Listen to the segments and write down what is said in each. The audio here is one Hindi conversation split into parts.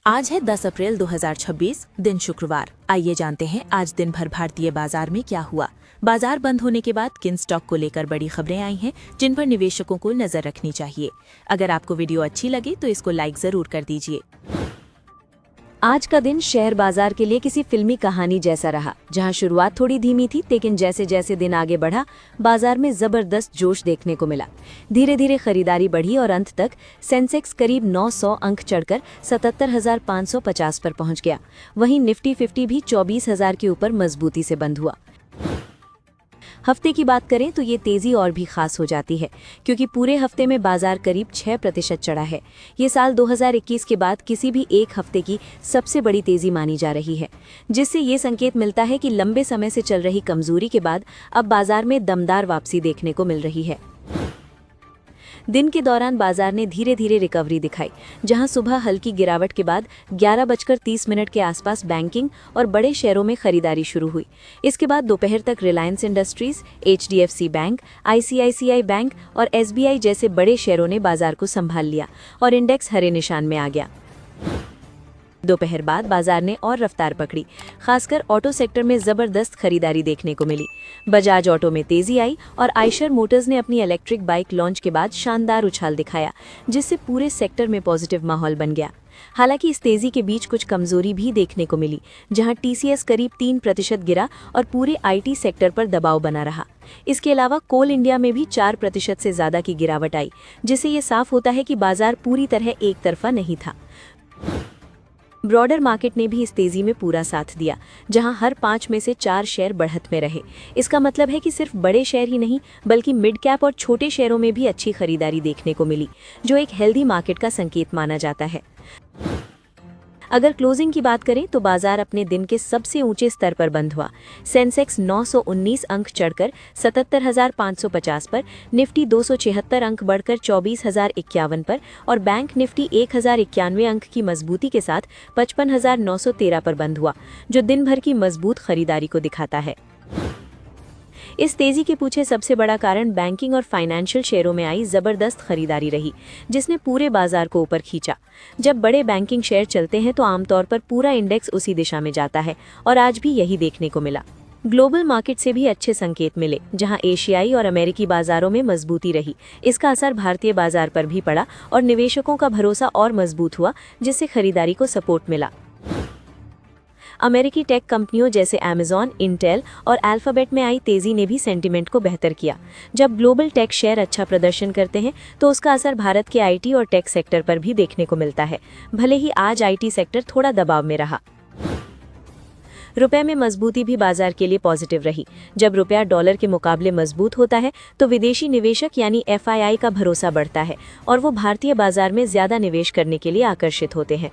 आज है 10 अप्रैल 2026, दिन शुक्रवार। आइए जानते हैं आज दिन भर भारतीय बाजार में क्या हुआ। बाजार बंद होने के बाद किन स्टॉक को लेकर बड़ी खबरें आई हैं जिन पर निवेशकों को नजर रखनी चाहिए। अगर आपको वीडियो अच्छी लगी तो इसको लाइक जरूर कर दीजिए। आज का दिन शेयर बाजार के लिए किसी फिल्मी कहानी जैसा रहा, जहां शुरुआत थोड़ी धीमी थी, लेकिन जैसे जैसे दिन आगे बढ़ा बाजार में जबरदस्त जोश देखने को मिला। धीरे धीरे खरीदारी बढ़ी और अंत तक सेंसेक्स करीब 900 अंक चढ़कर 77,550 पर पहुंच गया। वहीं निफ्टी 50 भी 24,000 के ऊपर मजबूती से बंद हुआ। हफ्ते की बात करें तो ये तेजी और भी खास हो जाती है, क्योंकि पूरे हफ्ते में बाजार करीब 6% चढ़ा है। ये साल 2021 के बाद किसी भी एक हफ्ते की सबसे बड़ी तेजी मानी जा रही है, जिससे ये संकेत मिलता है कि लंबे समय से चल रही कमजोरी के बाद अब बाजार में दमदार वापसी देखने को मिल रही है। दिन के दौरान बाजार ने धीरे धीरे रिकवरी दिखाई, जहां सुबह हल्की गिरावट के बाद 11:30 के आसपास बैंकिंग और बड़े शेयरों में खरीदारी शुरू हुई। इसके बाद दोपहर तक Reliance industries, HDFC bank, ICICI bank और SBI जैसे बड़े शेयरों ने बाजार को संभाल लिया और इंडेक्स हरे निशान में आ गया। दोपहर बाद बाजार ने और रफ्तार पकड़ी, खासकर ऑटो सेक्टर में जबरदस्त खरीदारी देखने को मिली। बजाज ऑटो में तेजी आई और आयशर मोटर्स ने अपनी इलेक्ट्रिक बाइक लॉन्च के बाद शानदार उछाल दिखाया, जिससे पूरे सेक्टर में पॉजिटिव माहौल बन गया। हालांकि इस तेजी के बीच कुछ कमजोरी भी देखने को मिली, जहां TCS करीब 3% गिरा और पूरे IT सेक्टर पर दबाव बना रहा। इसके अलावा कोल इंडिया में भी 4% से ज्यादा की गिरावट आई, जिससे ये साफ होता है कि बाजार पूरी तरह एक तरफा नहीं था। ब्रॉडर मार्केट ने भी इस तेजी में पूरा साथ दिया, जहां हर 5 में से 4 शेयर बढ़त में रहे। इसका मतलब है कि सिर्फ बड़े शेयर ही नहीं, बल्कि मिड कैप और छोटे शेयरों में भी अच्छी खरीदारी देखने को मिली, जो एक हेल्दी मार्केट का संकेत माना जाता है। अगर क्लोजिंग की बात करें तो बाजार अपने दिन के सबसे ऊंचे स्तर पर बंद हुआ। सेंसेक्स 919 अंक चढ़कर 77,550 पर, निफ्टी 276 अंक बढ़कर 24,051 पर और बैंक निफ्टी 1,091 अंक की मजबूती के साथ 55,913 पर बंद हुआ, जो दिन भर की मजबूत खरीदारी को दिखाता है। इस तेजी के पीछे सबसे बड़ा कारण बैंकिंग और फाइनेंशियल शेयरों में आई जबरदस्त खरीदारी रही, जिसने पूरे बाजार को ऊपर खींचा। जब बड़े बैंकिंग शेयर चलते हैं तो आमतौर पर पूरा इंडेक्स उसी दिशा में जाता है, और आज भी यही देखने को मिला। ग्लोबल मार्केट से भी अच्छे संकेत मिले, जहां एशियाई और अमेरिकी बाजारों में मजबूती रही। इसका असर भारतीय बाजार पर भी पड़ा और निवेशकों का भरोसा और मजबूत हुआ, जिससे खरीदारी को सपोर्ट मिला। अमेरिकी टेक कंपनियों जैसे Amazon, इंटेल और अल्फाबेट में आई तेजी ने भी सेंटीमेंट को बेहतर किया। जब ग्लोबल टेक शेयर अच्छा प्रदर्शन करते हैं तो उसका असर भारत के IT और टेक सेक्टर पर भी देखने को मिलता है, भले ही आज IT सेक्टर थोड़ा दबाव में रहा। रुपए में मजबूती भी बाजार के लिए पॉजिटिव रही। जब रुपया डॉलर के मुकाबले मजबूत होता है तो विदेशी निवेशक यानी FII का भरोसा बढ़ता है और वो भारतीय बाजार में ज्यादा निवेश करने के लिए आकर्षित होते हैं।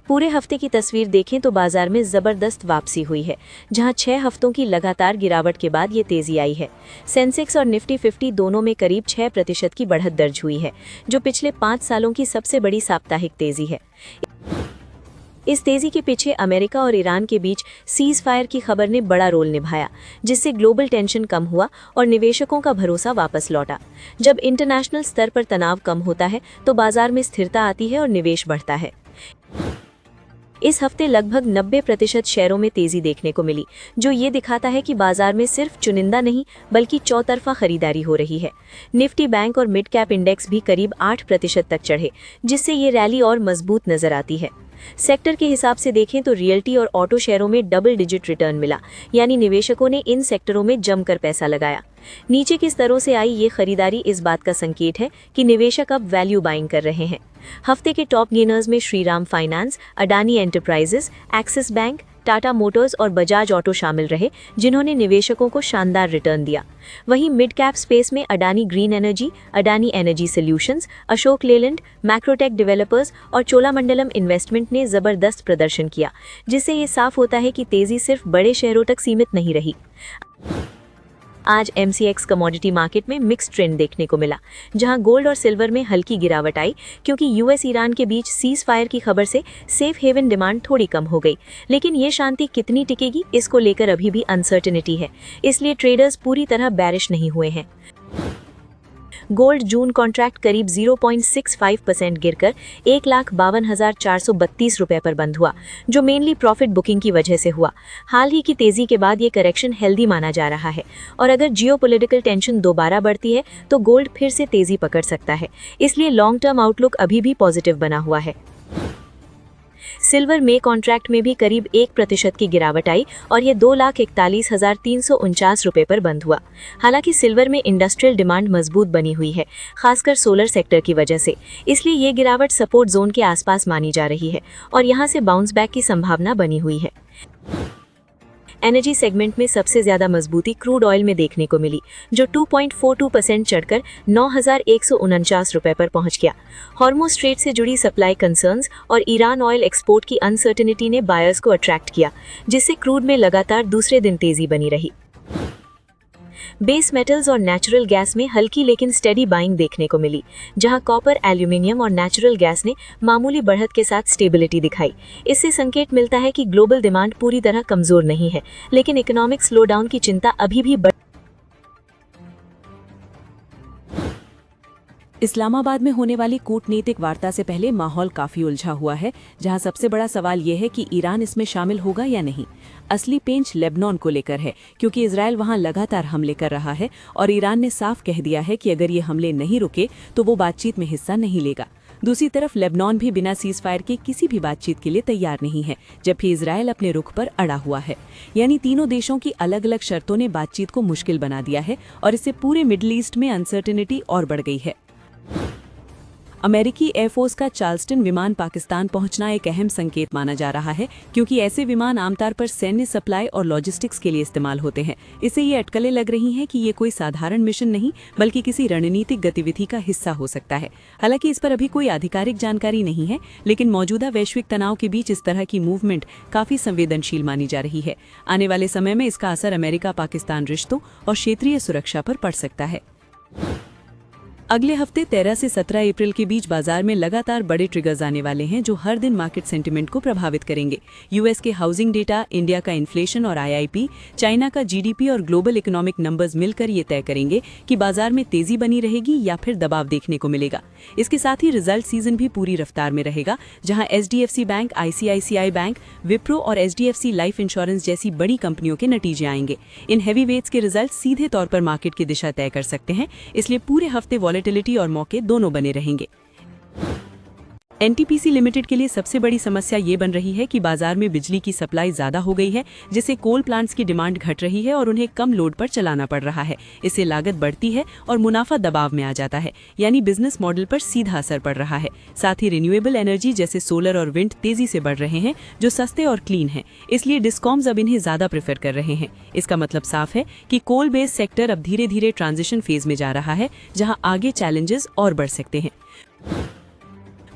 पूरे हफ्ते की तस्वीर देखें तो बाजार में जबरदस्त वापसी हुई है, जहां 6 हफ्तों की लगातार गिरावट के बाद ये तेजी आई है। सेंसेक्स और निफ्टी 50 दोनों में करीब 6% की बढ़त दर्ज हुई है, जो पिछले 5 सालों की सबसे बड़ी साप्ताहिक तेजी है। इस तेजी के पीछे अमेरिका और ईरान के बीच सीज फायर की खबर ने बड़ा रोल निभाया, जिससे ग्लोबल टेंशन कम हुआ और निवेशकों का भरोसा वापस लौटा। जब इंटरनेशनल स्तर पर तनाव कम होता है तो बाजार में स्थिरता आती है और निवेश बढ़ता है। इस हफ्ते लगभग 90% शेयरों में तेजी देखने को मिली, जो ये दिखाता है कि बाजार में सिर्फ चुनिंदा नहीं बल्कि चौतरफा खरीदारी हो रही है। निफ्टी बैंक और मिड कैप इंडेक्स भी करीब 8% तक चढ़े, जिससे ये रैली और मजबूत नजर आती है। सेक्टर के हिसाब से देखें तो रियल्टी और ऑटो शेयरों में डबल डिजिट रिटर्न मिला, यानी निवेशकों ने इन सेक्टरों में जमकर पैसा लगाया। नीचे के स्तरों से आई ये खरीदारी इस बात का संकेत है कि निवेशक अब वैल्यू बाइंग कर रहे हैं। हफ्ते के टॉप गेनर्स में Shriram finance, Adani enterprises, axis bank, Tata Motors और बजाज ऑटो शामिल रहे, जिन्होंने निवेशकों को शानदार रिटर्न दिया। वहीं मिड कैप स्पेस में Adani green energy, Adani energy solutions, Ashok Leyland, Macrotech developers और चोलामंडलम इन्वेस्टमेंट ने जबरदस्त प्रदर्शन किया, जिससे ये साफ होता है कि तेजी सिर्फ बड़े शेयरों तक सीमित नहीं रही। आज MCX कमोडिटी मार्केट में मिक्स ट्रेंड देखने को मिला, जहां गोल्ड और सिल्वर में हल्की गिरावट आई, क्योंकि US ईरान के बीच सीज फायर की खबर से सेफ हेवन डिमांड थोड़ी कम हो गई। लेकिन ये शांति कितनी टिकेगी, इसको लेकर अभी भी अनसर्टेनिटी है, इसलिए ट्रेडर्स पूरी तरह बैरिश नहीं हुए हैं। गोल्ड जून कॉन्ट्रैक्ट करीब 0.65% गिरकर 1,52,432 रुपए पर बंद हुआ, जो मेनली प्रॉफिट बुकिंग की वजह से हुआ। हाल ही की तेजी के बाद ये करेक्शन हेल्दी माना जा रहा है और अगर जियोपॉलिटिकल टेंशन दोबारा बढ़ती है तो गोल्ड फिर से तेजी पकड़ सकता है, इसलिए लॉन्ग टर्म आउटलुक अभी भी पॉजिटिव बना हुआ है। सिल्वर में कॉन्ट्रैक्ट में भी करीब 1% की गिरावट आई और ये 2,41,349 रुपए पर बंद हुआ। हालांकि सिल्वर में इंडस्ट्रियल डिमांड मजबूत बनी हुई है, खासकर सोलर सेक्टर की वजह से, इसलिए ये गिरावट सपोर्ट जोन के आसपास मानी जा रही है और यहाँ से बाउंस बैक की संभावना बनी हुई है। एनर्जी सेगमेंट में सबसे ज्यादा मजबूती क्रूड ऑयल में देखने को मिली, जो 2.42% चढ़कर 9,149 रुपए पर पहुंच गया। हॉर्मुज़ स्ट्रेट से जुड़ी सप्लाई कंसर्न्स और ईरान ऑयल एक्सपोर्ट की अनसर्टेनिटी ने बायर्स को अट्रैक्ट किया, जिससे क्रूड में लगातार दूसरे दिन तेजी बनी रही। बेस मेटल्स और नेचुरल गैस में हल्की लेकिन स्टेडी बाइंग देखने को मिली, जहां कॉपर, एल्यूमिनियम और नेचुरल गैस ने मामूली बढ़त के साथ स्टेबिलिटी दिखाई। इससे संकेत मिलता है कि ग्लोबल डिमांड पूरी तरह कमजोर नहीं है, लेकिन इकोनॉमिक स्लोडाउन की चिंता अभी भी इस्लामाबाद में होने वाली कूटनीतिक वार्ता से पहले माहौल काफी उलझा हुआ है, जहां सबसे बड़ा सवाल ये है कि ईरान इसमें शामिल होगा या नहीं। असली पेंच लेबनान को लेकर है, क्योंकि इजरायल वहां लगातार हमले कर रहा है और ईरान ने साफ कह दिया है कि अगर ये हमले नहीं रुके तो वो बातचीत में हिस्सा नहीं लेगा। दूसरी तरफ लेबनान भी बिना सीज फायर के किसी भी बातचीत के लिए तैयार नहीं है, जबकि इजरायल अपने रुख पर अड़ा हुआ है। यानी तीनों देशों की अलग अलग शर्तों ने बातचीत को मुश्किल बना दिया है और इससे पूरे मिडिल ईस्ट में अनसर्टेनिटी और बढ़ गई है। अमेरिकी एयरफोर्स का चार्ल्सटन विमान पाकिस्तान पहुंचना एक अहम संकेत माना जा रहा है, क्योंकि ऐसे विमान आमतौर पर सैन्य सप्लाई और लॉजिस्टिक्स के लिए इस्तेमाल होते हैं। इससे ये अटकलें लग रही हैं कि ये कोई साधारण मिशन नहीं बल्कि किसी रणनीतिक गतिविधि का हिस्सा हो सकता है। हालांकि इस पर अभी कोई आधिकारिक जानकारी नहीं है, लेकिन मौजूदा वैश्विक तनाव के बीच इस तरह की मूवमेंट काफी संवेदनशील मानी जा रही है। आने वाले समय में इसका असर अमेरिका पाकिस्तान रिश्तों और क्षेत्रीय सुरक्षा पर पड़ सकता है। अगले हफ्ते 13 से 17 अप्रैल के बीच बाजार में लगातार बड़े ट्रिगर्स आने वाले हैं, जो हर दिन मार्केट सेंटिमेंट को प्रभावित करेंगे। यूएस के हाउसिंग डेटा, इंडिया का इन्फ्लेशन और आईआईपी, चाइना का जीडीपी और ग्लोबल इकोनॉमिक नंबर्स मिलकर ये तय करेंगे कि बाजार में तेजी बनी रहेगी या फिर दबाव देखने को मिलेगा। इसके साथ ही रिजल्ट सीजन भी पूरी रफ्तार में रहेगा, जहां HDFC bank, ICICI bank, Wipro और एचडीएफसी लाइफ इंश्योरेंस जैसी बड़ी कंपनियों के नतीजे आएंगे। इन हैवी वेट्स के रिजल्ट सीधे तौर पर मार्केट की दिशा तय कर सकते हैं, इसलिए पूरे हफ्ते वॉलेटिलिटी और मौके दोनों बने रहेंगे। एनटीपीसी लिमिटेड के लिए सबसे बड़ी समस्या ये बन रही है कि बाजार में बिजली की सप्लाई ज्यादा हो गई है, जिससे कोल प्लांट्स की डिमांड घट रही है और उन्हें कम लोड पर चलाना पड़ रहा है। इससे लागत बढ़ती है और मुनाफा दबाव में आ जाता है, यानी बिजनेस मॉडल पर सीधा असर पड़ रहा है। साथ ही रिन्यूएबल एनर्जी जैसे सोलर और विंड तेजी से बढ़ रहे हैं, जो सस्ते और क्लीन हैं, इसलिए डिस्कॉम्स अब इन्हें ज्यादा प्रेफर कर रहे हैं। इसका मतलब साफ है कि कोल बेस्ड सेक्टर अब धीरे धीरे ट्रांजिशन फेज में जा रहा है, जहां आगे चैलेंजेस और बढ़ सकते हैं।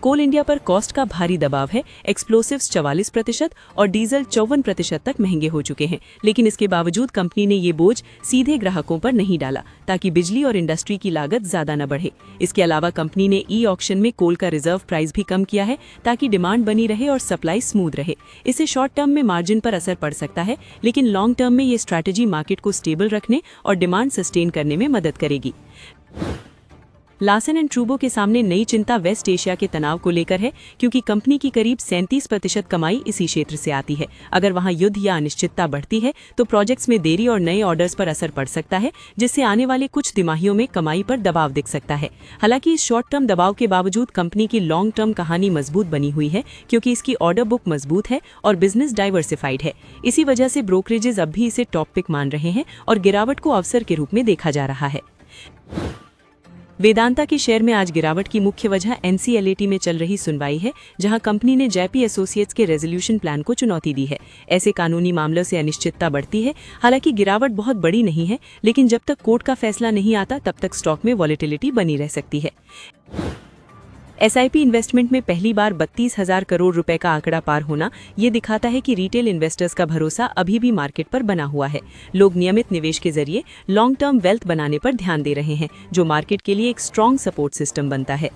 कोल इंडिया पर कॉस्ट का भारी दबाव है। एक्सप्लोसिव्स 44% और डीजल 54% तक महंगे हो चुके हैं, लेकिन इसके बावजूद कंपनी ने ये बोझ सीधे ग्राहकों पर नहीं डाला, ताकि बिजली और इंडस्ट्री की लागत ज्यादा न बढ़े। इसके अलावा कंपनी ने ई ऑक्शन में कोल का रिजर्व प्राइस भी कम किया है, ताकि डिमांड बनी रहे और सप्लाई स्मूथ रहे। इससे शॉर्ट टर्म में मार्जिन पर असर पड़ सकता है, लेकिन लॉन्ग टर्म में ये स्ट्रैटेजी मार्केट को स्टेबल रखने और डिमांड सस्टेन करने में मदद करेगी। लार्सन एंड ट्रूबो के सामने नई चिंता वेस्ट एशिया के तनाव को लेकर है, क्योंकि कंपनी की करीब 37% कमाई इसी क्षेत्र से आती है। अगर वहां युद्ध या अनिश्चितता बढ़ती है तो प्रोजेक्ट्स में देरी और नए ऑर्डर्स पर असर पड़ सकता है, जिससे आने वाले कुछ तिमाहियों में कमाई पर दबाव दिख सकता है। हालांकि इस शॉर्ट टर्म दबाव के बावजूद कंपनी की लॉन्ग टर्म कहानी मजबूत बनी हुई है, क्योंकि इसकी ऑर्डर बुक मजबूत है और बिजनेस डाइवर्सिफाइड है। इसी वजह से ब्रोकरेजेस अब भी इसे टॉप पिक मान रहे हैं और गिरावट को अवसर के रूप में देखा जा रहा है। वेदांता के शेयर में आज गिरावट की मुख्य वजह एनसीएलएटी में चल रही सुनवाई है, जहां कंपनी ने जेपी एसोसिएट्स के रेजोल्यूशन प्लान को चुनौती दी है। ऐसे कानूनी मामलों से अनिश्चितता बढ़ती है। हालांकि गिरावट बहुत बड़ी नहीं है, लेकिन जब तक कोर्ट का फैसला नहीं आता तब तक स्टॉक में वॉलेटिलिटी बनी रह सकती है। एसआईपी इन्वेस्टमेंट में पहली बार 32,000 करोड़ रुपए का आंकड़ा पार होना ये दिखाता है कि रिटेल इन्वेस्टर्स का भरोसा अभी भी मार्केट पर बना हुआ है। लोग नियमित निवेश के जरिए लॉन्ग टर्म वेल्थ बनाने पर ध्यान दे रहे हैं, जो मार्केट के लिए एक स्ट्रॉन्ग सपोर्ट सिस्टम बनता है।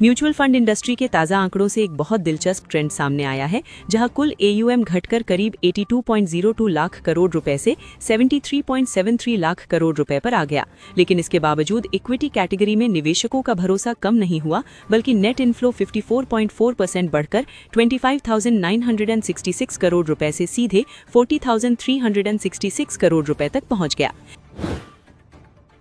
म्यूचुअल फंड इंडस्ट्री के ताज़ा आंकड़ों से एक बहुत दिलचस्प ट्रेंड सामने आया है, जहां कुल AUM घटकर करीब 82.02 लाख करोड़ रुपए से 73.73 लाख करोड़ रुपए पर आ गया। लेकिन इसके बावजूद इक्विटी कैटेगरी में निवेशकों का भरोसा कम नहीं हुआ, बल्कि नेट इनफ्लो 54.4% बढ़कर 25,966 करोड़ रुपए से सीधे 40,366 करोड़ रुपए तक पहुंच गया।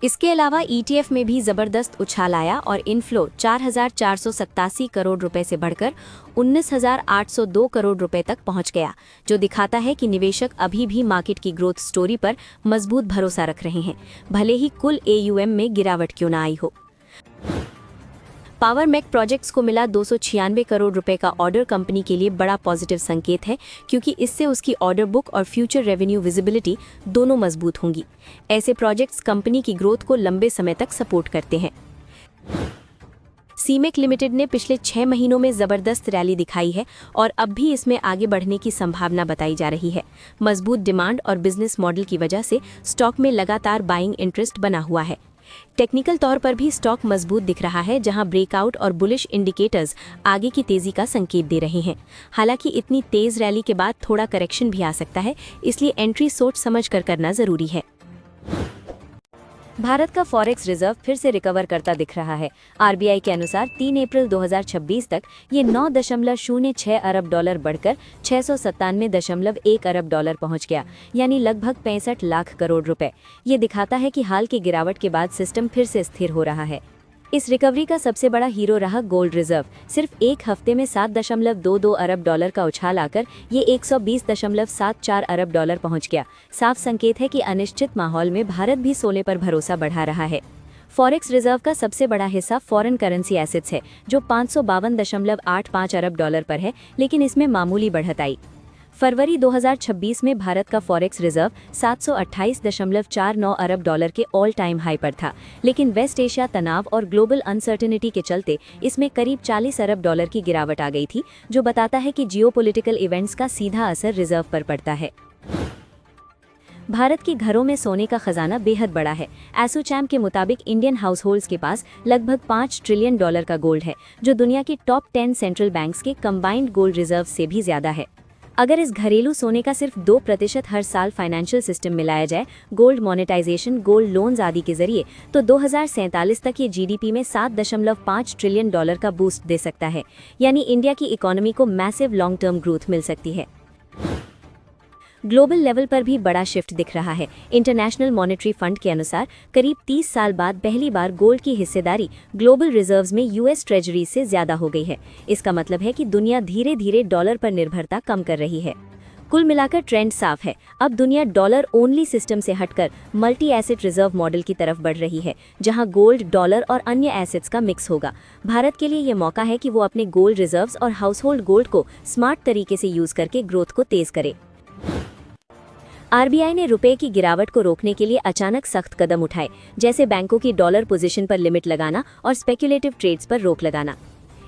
इसके अलावा ETF में भी जबरदस्त उछाल आया और इनफ्लो 4,487 करोड़ रुपए से बढ़कर 19,802 करोड़ रुपए तक पहुंच गया, जो दिखाता है कि निवेशक अभी भी मार्केट की ग्रोथ स्टोरी पर मजबूत भरोसा रख रहे हैं, भले ही कुल AUM में गिरावट क्यों न आई हो। पावर मेक प्रोजेक्ट्स को मिला 296 करोड़ रुपए का ऑर्डर कंपनी के लिए बड़ा पॉजिटिव संकेत है, क्योंकि इससे उसकी ऑर्डर बुक और फ्यूचर रेवेन्यू विजिबिलिटी दोनों मजबूत होंगी। ऐसे प्रोजेक्ट्स कंपनी की ग्रोथ को लंबे समय तक सपोर्ट करते हैं। सीमेक लिमिटेड ने पिछले 6 महीनों में जबरदस्त रैली दिखाई है और अब भी इसमें आगे बढ़ने की संभावना बताई जा रही है। मजबूत डिमांड और बिजनेस मॉडल की वजह से स्टॉक में लगातार बाइंग इंटरेस्ट बना हुआ है। टेक्निकल तौर पर भी स्टॉक मजबूत दिख रहा है, जहां ब्रेकआउट और बुलिश इंडिकेटर्स आगे की तेजी का संकेत दे रहे हैं। हालांकि इतनी तेज रैली के बाद थोड़ा करेक्शन भी आ सकता है, इसलिए एंट्री सोच समझकर करना जरूरी है। भारत का फॉरेक्स रिजर्व फिर से रिकवर करता दिख रहा है। RBI के अनुसार 3 अप्रैल 2026 तक ये 9.06 अरब डॉलर बढ़कर 697.1 अरब डॉलर पहुंच गया, यानी लगभग 65 लाख करोड़ रुपए। ये दिखाता है कि हाल की गिरावट के बाद सिस्टम फिर से स्थिर हो रहा है। इस रिकवरी का सबसे बड़ा हीरो रहा गोल्ड रिजर्व। सिर्फ एक हफ्ते में 7.22 अरब डॉलर का उछाल आकर ये 120.74 अरब डॉलर पहुंच गया। साफ संकेत है कि अनिश्चित माहौल में भारत भी सोने पर भरोसा बढ़ा रहा है। फॉरेक्स रिजर्व का सबसे बड़ा हिस्सा फॉरेन करेंसी एसेट्स है, जो 552.85 अरब डॉलर पर है, लेकिन इसमें मामूली बढ़त आई। फरवरी 2026 में भारत का फॉरेक्स रिजर्व 728.49 अरब डॉलर के ऑल टाइम हाई पर था, लेकिन वेस्ट एशिया तनाव और ग्लोबल अनसर्टेनिटी के चलते इसमें करीब 40 अरब डॉलर की गिरावट आ गई थी, जो बताता है कि जियोपॉलिटिकल इवेंट्स का सीधा असर रिजर्व पर पड़ता है। भारत के घरों में सोने का खजाना बेहद बड़ा है। एसोचैम के मुताबिक इंडियन हाउसहोल्ड्स के पास लगभग 5 ट्रिलियन डॉलर का गोल्ड है, जो दुनिया के टॉप 10 सेंट्रल बैंक्स के कंबाइंड गोल्ड रिजर्व से भी ज्यादा है। अगर इस घरेलू सोने का सिर्फ 2% हर साल फाइनेंशियल सिस्टम में लाया जाए, गोल्ड मोनेटाइजेशन, गोल्ड लोन्स आदि के जरिए, तो 2047 तक ये GDP में 7.5 ट्रिलियन डॉलर का बूस्ट दे सकता है, यानी इंडिया की इकोनॉमी को मैसिव लॉन्ग टर्म ग्रोथ मिल सकती है। ग्लोबल लेवल पर भी बड़ा शिफ्ट दिख रहा है। इंटरनेशनल मॉनेटरी फंड के अनुसार करीब 30 साल बाद पहली बार गोल्ड की हिस्सेदारी ग्लोबल रिजर्व्स में US ट्रेजरी से ज्यादा हो गई है। इसका मतलब है कि दुनिया धीरे धीरे डॉलर पर निर्भरता कम कर रही है। कुल मिलाकर ट्रेंड साफ है। अब दुनिया डॉलर ओनली सिस्टम से हटकर मल्टी एसेट रिजर्व मॉडल की तरफ बढ़ रही है, जहां गोल्ड, डॉलर और अन्य एसेट्स का मिक्स होगा। भारत के लिए ये मौका है कि वो अपने गोल्ड रिजर्व्स और हाउसहोल्ड गोल्ड को स्मार्ट तरीके से यूज करके ग्रोथ को तेज करे। RBI ने रुपए की गिरावट को रोकने के लिए अचानक सख्त कदम उठाए, जैसे बैंकों की डॉलर पोजीशन पर लिमिट लगाना और स्पेक्युलेटिव ट्रेड्स पर रोक लगाना।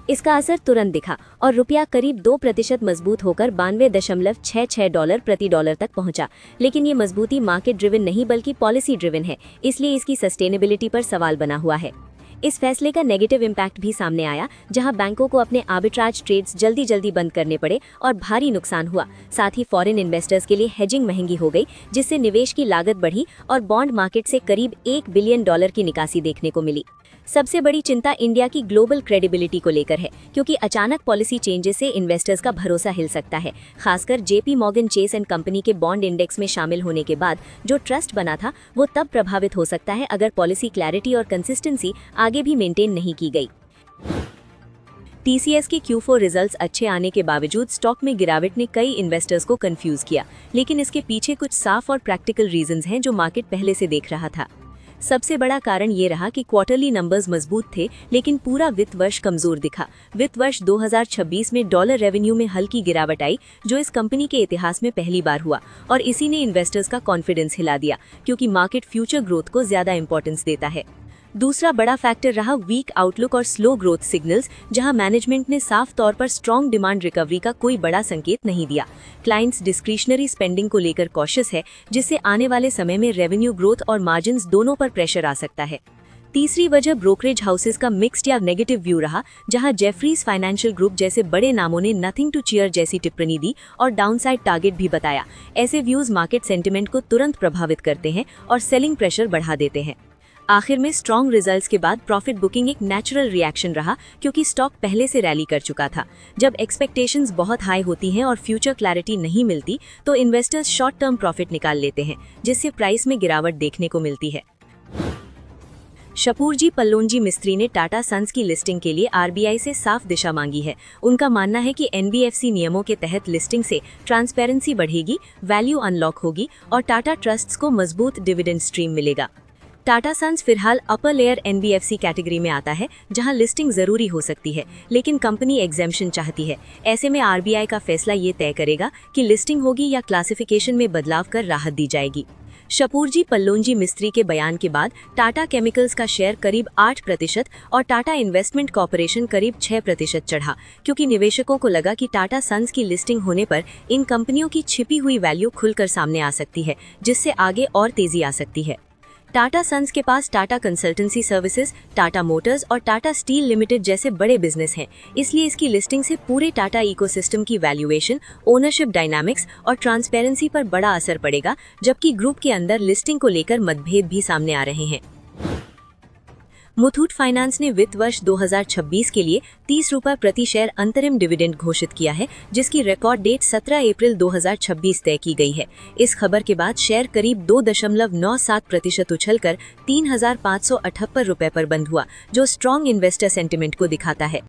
इसका असर तुरंत दिखा और रुपया करीब 2% मजबूत होकर 92.66 डॉलर प्रति डॉलर तक पहुंचा। लेकिन ये मजबूती मार्केट ड्रिवन नहीं बल्कि पॉलिसी ड्रिवन है, इसलिए इसकी सस्टेनेबिलिटी पर सवाल बना हुआ है। इस फैसले का नेगेटिव इम्पैक्ट भी सामने आया, जहां बैंकों को अपने आर्बिट्राज ट्रेड्स जल्दी बंद करने पड़े और भारी नुकसान हुआ। साथ ही फॉरेन इन्वेस्टर्स के लिए हेजिंग महंगी हो गई, जिससे निवेश की लागत बढ़ी और बॉन्ड मार्केट से करीब $1 बिलियन की निकासी देखने को मिली। सबसे बड़ी चिंता इंडिया की ग्लोबल क्रेडिबिलिटी को लेकर है, क्योंकि अचानक पॉलिसी चेंजेस से इन्वेस्टर्स का भरोसा हिल सकता है। खासकर JP Morgan Chase and company के बॉन्ड इंडेक्स में शामिल होने के बाद जो ट्रस्ट बना था, वो तब प्रभावित हो सकता है अगर पॉलिसी क्लैरिटी और कंसिस्टेंसी आगे भी मेंटेन नहीं की गई। TCS के Q4 रिजल्ट्स अच्छे आने के बावजूद स्टॉक में गिरावट ने कई इन्वेस्टर्स को कंफ्यूज किया, लेकिन इसके पीछे कुछ साफ और प्रैक्टिकल रीजंस हैं जो मार्केट पहले से देख रहा था। सबसे बड़ा कारण ये रहा कि क्वार्टरली नंबर्स मजबूत थे, लेकिन पूरा वित्त वर्ष कमजोर दिखा। वित्त वर्ष 2026 में डॉलर रेवेन्यू में हल्की गिरावट आई, जो इस कंपनी के इतिहास में पहली बार हुआ, और इसी ने इन्वेस्टर्स का कॉन्फिडेंस हिला दिया, क्योंकि मार्केट फ्यूचर ग्रोथ को ज्यादा इंपॉर्टेंस देता है। दूसरा बड़ा फैक्टर रहा वीक आउटलुक और स्लो ग्रोथ सिग्नल्स, जहां मैनेजमेंट ने साफ तौर पर स्ट्रॉन्ग डिमांड रिकवरी का कोई बड़ा संकेत नहीं दिया। क्लाइंट्स डिस्क्रिशनरी स्पेंडिंग को लेकर कॉशियस है, जिससे आने वाले समय में रेवेन्यू ग्रोथ और मार्जिन्स दोनों पर प्रेशर आ सकता है। तीसरी वजह ब्रोकरेज हाउसेस का मिक्स्ड या नेगेटिव व्यू रहा, जहां जेफरीज फाइनेंशियल ग्रुप जैसे बड़े नामों ने नथिंग टू चीयर जैसी टिप्पणी दी और डाउनसाइड टारगेट भी बताया। ऐसे व्यूज मार्केट सेंटिमेंट को तुरंत प्रभावित करते हैं और सेलिंग प्रेशर बढ़ा देते हैं। आखिर में स्ट्रॉन्ग रिजल्ट्स के बाद प्रॉफिट बुकिंग एक नेचुरल रिएक्शन रहा, क्योंकि स्टॉक पहले से रैली कर चुका था। जब एक्सपेक्टेशंस बहुत हाई होती हैं और फ्यूचर क्लैरिटी नहीं मिलती, तो इन्वेस्टर्स शॉर्ट टर्म प्रॉफिट निकाल लेते हैं, जिससे प्राइस में गिरावट देखने को मिलती है। शपूरजी पल्लोनजी मिस्त्री ने टाटा सन्स की लिस्टिंग के लिए आरबीआई से साफ दिशा मांगी है। उनका मानना है कि एनबीएफसी नियमों के तहत लिस्टिंग से ट्रांसपेरेंसी बढ़ेगी, वैल्यू अनलॉक होगी और टाटा ट्रस्ट्स को मजबूत डिविडेंड स्ट्रीम मिलेगा। टाटा सन्स फिलहाल अपर लेयर एनबीएफसी कैटेगरी में आता है, जहां लिस्टिंग जरूरी हो सकती है, लेकिन कंपनी एग्जेम्पशन चाहती है। ऐसे में आरबीआई का फैसला ये तय करेगा कि लिस्टिंग होगी या क्लासिफिकेशन में बदलाव कर राहत दी जाएगी। शपूरजी पल्लोनजी मिस्त्री के बयान के बाद टाटा केमिकल्स का शेयर करीब 8% और टाटा इन्वेस्टमेंट कॉर्पोरेशन करीब 6% चढ़ा, क्योंकि निवेशकों को लगा कि टाटा सन्स की लिस्टिंग होने पर इन कंपनियों की छिपी हुई वैल्यू खुलकर सामने आ सकती है, जिससे आगे और तेजी आ सकती है। टाटा सन्स के पास Tata Consultancy Services, Tata Motors और टाटा स्टील लिमिटेड जैसे बड़े बिजनेस हैं, इसलिए इसकी लिस्टिंग से पूरे टाटा इकोसिस्टम की वैल्यूएशन, ओनरशिप डायनामिक्स और ट्रांसपेरेंसी पर बड़ा असर पड़ेगा, जबकि ग्रुप के अंदर लिस्टिंग को लेकर मतभेद भी सामने आ रहे हैं। मुथूट फाइनेंस ने वित्त वर्ष 2026 के लिए 30 रुपये प्रति शेयर अंतरिम डिविडेंड घोषित किया है, जिसकी रिकॉर्ड डेट 17 अप्रैल 2026 तय की गई है। इस खबर के बाद शेयर करीब 2.97% उछलकर 3,578 रुपये पर बंद हुआ, जो स्ट्रॉन्ग इन्वेस्टर सेंटिमेंट को दिखाता है।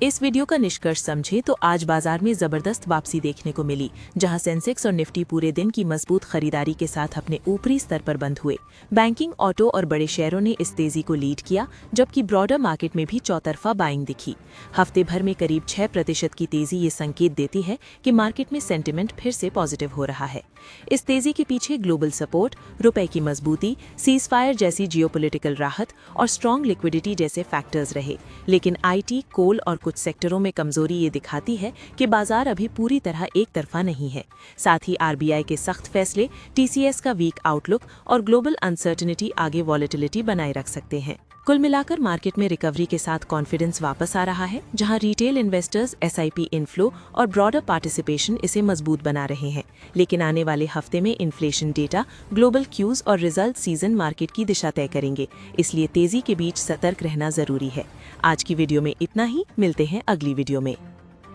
इस वीडियो का निष्कर्ष समझे तो आज बाजार में जबरदस्त वापसी देखने को मिली, जहां सेंसेक्स और निफ्टी पूरे दिन की मजबूत खरीदारी के साथ अपने ऊपरी स्तर पर बंद हुए। बैंकिंग, ऑटो और बड़े शेयरों ने इस तेजी को लीड किया, जबकि ब्रॉडर मार्केट में भी चौतरफा बाइंग दिखी। हफ्ते भर में करीब 6% की तेजी ये संकेत देती है कि मार्केट में सेंटिमेंट फिर से पॉजिटिव हो रहा है। इस तेजी के पीछे ग्लोबल सपोर्ट, रुपए की मजबूती, सीजफायर जैसी जियोपॉलिटिकल राहत और स्ट्रॉन्ग लिक्विडिटी जैसे फैक्टर्स रहे। लेकिन आईटी, कोल और कुछ सेक्टरों में कमजोरी ये दिखाती है कि बाजार अभी पूरी तरह एक तरफा नहीं है। साथ ही आरबीआई के सख्त फैसले, टीसीएस का वीक आउटलुक और ग्लोबल अनसर्टेनिटी आगे वॉलेटिलिटी बनाए रख सकते हैं। कुल मिलाकर मार्केट में रिकवरी के साथ कॉन्फिडेंस वापस आ रहा है, जहां रिटेल इन्वेस्टर्स, एसआईपी इनफ्लो और ब्रॉडर पार्टिसिपेशन इसे मजबूत बना रहे हैं। लेकिन आने वाले हफ्ते में इन्फ्लेशन डेटा, ग्लोबल क्यूज और रिजल्ट सीजन मार्केट की दिशा तय करेंगे, इसलिए तेजी के बीच सतर्क रहना जरूरी है। आज की वीडियो में इतना ही, मिलते हैं अगली वीडियो में।